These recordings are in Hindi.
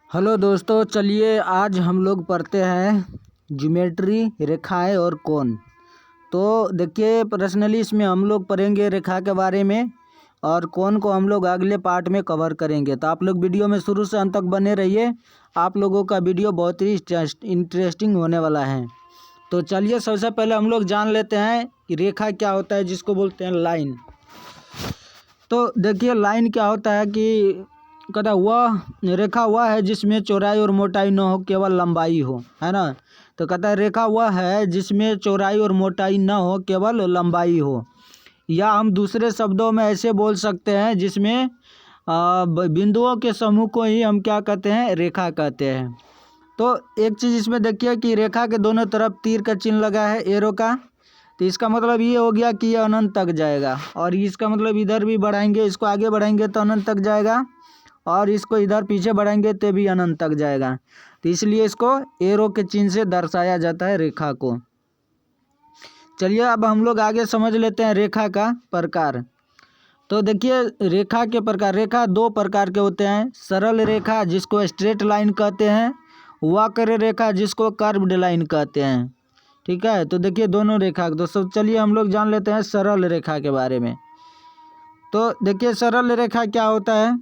हेलो दोस्तों, चलिए आज हम लोग पढ़ते हैं ज्योमेट्री, रेखाएं और कोण। तो देखिए, पर्सनली इसमें हम लोग पढ़ेंगे रेखा के बारे में और कोण को हम लोग अगले पार्ट में कवर करेंगे। तो आप लोग वीडियो में शुरू से अंत तक बने रहिए, आप लोगों का वीडियो बहुत ही इंटरेस्टिंग होने वाला है। तो चलिए सबसे पहले हम लोग जान लेते हैं कि रेखा क्या होता है, जिसको बोलते हैं लाइन। तो देखिए, लाइन क्या होता है कि कहता वह रेखा वह है जिसमें चौड़ाई और मोटाई न हो, केवल लंबाई हो, है ना। तो कहता है रेखा वह है जिसमें चौड़ाई और मोटाई न हो, केवल लंबाई हो। या हम दूसरे शब्दों में ऐसे बोल सकते हैं जिसमें बिंदुओं के समूह को ही हम क्या कहते हैं, रेखा कहते हैं। तो एक चीज़ इसमें देखिए कि रेखा के दोनों तरफ तीर का चिन्ह लगा है, एरो का। तो इसका मतलब ये हो गया कि ये अनंत तक जाएगा, और इसका मतलब इधर भी बढ़ाएंगे, इसको आगे बढ़ाएंगे तो अनंत तक जाएगा, और इसको इधर पीछे बढ़ाएंगे तो भी अनंत तक जाएगा। तो इसलिए इसको एरो के चिन्ह से दर्शाया जाता है रेखा को। चलिए अब हम लोग आगे समझ लेते हैं रेखा का प्रकार। तो देखिए, रेखा के प्रकार, रेखा दो प्रकार के होते हैं। सरल रेखा जिसको स्ट्रेट लाइन कहते हैं, वक्र रेखा जिसको कर्व्ड लाइन कहते हैं। ठीक है, तो देखिए दोनों रेखा। तो सब चलिए हम लोग जान लेते हैं सरल रेखा के बारे में। तो देखिए सरल रेखा क्या होता है।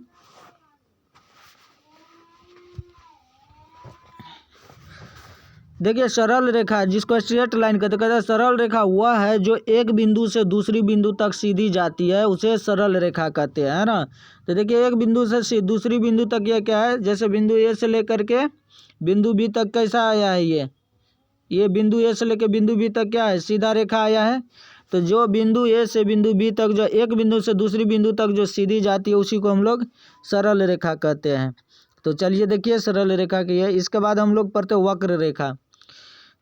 देखिए सरल रेखा जिसको स्ट्रेट लाइन कहते हैं, सरल रेखा वह है जो एक बिंदु से दूसरी बिंदु तक सीधी जाती है, उसे सरल रेखा कहते हैं, है ना। तो देखिए एक बिंदु से दूसरी बिंदु तक ये क्या है, जैसे बिंदु ए से लेकर के बिंदु बी तक कैसा आया है, ये बिंदु ए से लेकर बिंदु बी तक क्या है, सीधा रेखा आया है। तो जो बिंदु ए से बिंदु बी तक, जो एक बिंदु से दूसरी बिंदु तक जो सीधी जाती है, उसी को हम लोग सरल रेखा कहते हैं। तो चलिए देखिए सरल रेखा की है। इसके बाद हम लोग पढ़ते हैं वक्र रेखा।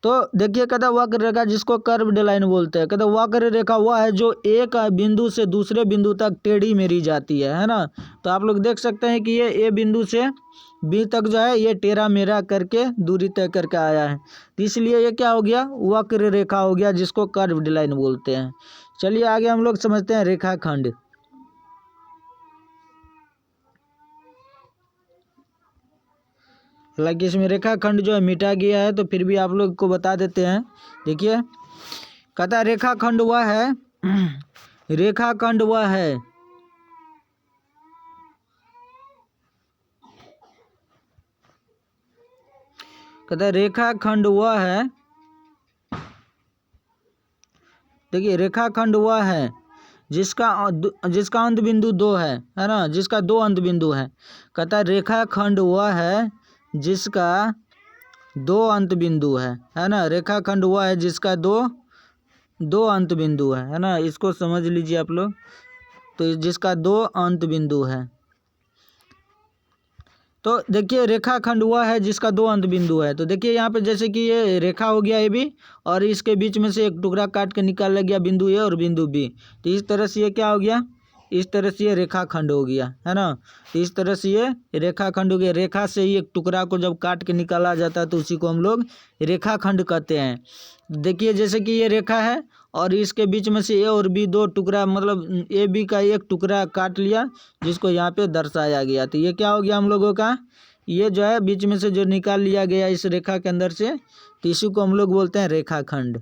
तो देखिए कहता वक्र रेखा जिसको कर्व्ड लाइन बोलते हैं, कहता वक्र रेखा वह है जो एक बिंदु से दूसरे बिंदु तक टेढ़ी मेढ़ी जाती है ना। तो आप लोग देख सकते हैं कि ये ए बिंदु से बी तक जो है ये टेढ़ा मेढ़ा करके दूरी तय करके आया है। तो इसलिए ये क्या हो गया, वक्र रेखा हो गया, जिसको कर्व्ड लाइन बोलते हैं। चलिए आगे हम लोग समझते हैं रेखाखंड। हालांकि इसमें रेखाखंड जो है मिटा गया है, तो फिर भी आप लोग को बता देते हैं। देखिए कहता है रेखाखंड वह है रेखाखंड वह है कहता है रेखाखंड वह है, देखिए रेखाखंड वह है जिसका अंत बिंदु दो है ना, जिसका दो अंत बिंदु है। कहता है रेखाखंड वह है जिसका दो अंत बिंदु है ना। रेखाखंड वह है जिसका दो अंत बिंदु है ना। इसको समझ लीजिए आप लोग। तो जिसका दो अंत बिंदु है, तो देखिए रेखाखंड वह है जिसका दो अंत बिंदु है। तो देखिए यहाँ पे जैसे कि ये रेखा हो गया ए बी, और इसके बीच में से एक टुकड़ा काट के निकाल लिया गया बिंदु ए और बिंदु बी। तो इस तरह से ये क्या हो गया, इस तरह से ये रेखाखंड हो गया, है ना। तो इस तरह से ये रेखाखंड हो गया। रेखा से ही एक टुकड़ा को जब काट के निकाला जाता है तो उसी को हम लोग रेखाखंड कहते हैं। देखिए जैसे कि ये रेखा है और इसके बीच में से ए और बी दो टुकड़ा, मतलब ए बी का एक टुकड़ा काट लिया, जिसको यहाँ पे दर्शाया गया। तो ये क्या हो गया हम लोगों का, ये जो है बीच में से जो निकाल लिया गया इस रेखा के अंदर से, तो इसी को हम लोग बोलते हैं रेखाखंड।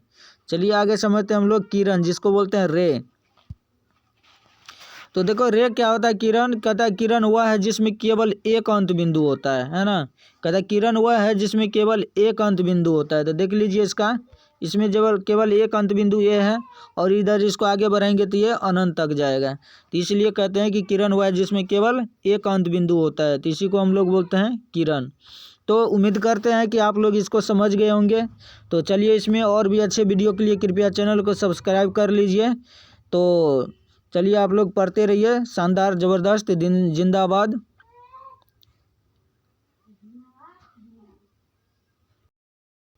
चलिए आगे समझते हैं हम लोग किरण, जिसको बोलते हैं रे। तो देखो रे क्या होता है, किरण। कहता है किरण वह है जिसमें केवल एक अंत बिंदु होता है ना। कहता है किरण वह है जिसमें केवल एक अंत बिंदु होता है। तो देख लीजिए इसका, इसमें केवल एक अंत बिंदु ये है, और इधर इसको आगे बढ़ाएंगे तो ये अनंत तक जाएगा। तो इसलिए कहते हैं कि किरण वह है जिसमें केवल एक अंत बिंदु होता है। तो इसी को हम लोग बोलते हैं किरण। तो उम्मीद करते हैं कि आप लोग इसको समझ गए होंगे। तो चलिए इसमें और भी अच्छे वीडियो के लिए कृपया चैनल को सब्सक्राइब कर लीजिए। तो चलिए आप लोग पढ़ते रहिए। शानदार ज़बरदस्त दिन जिंदाबाद।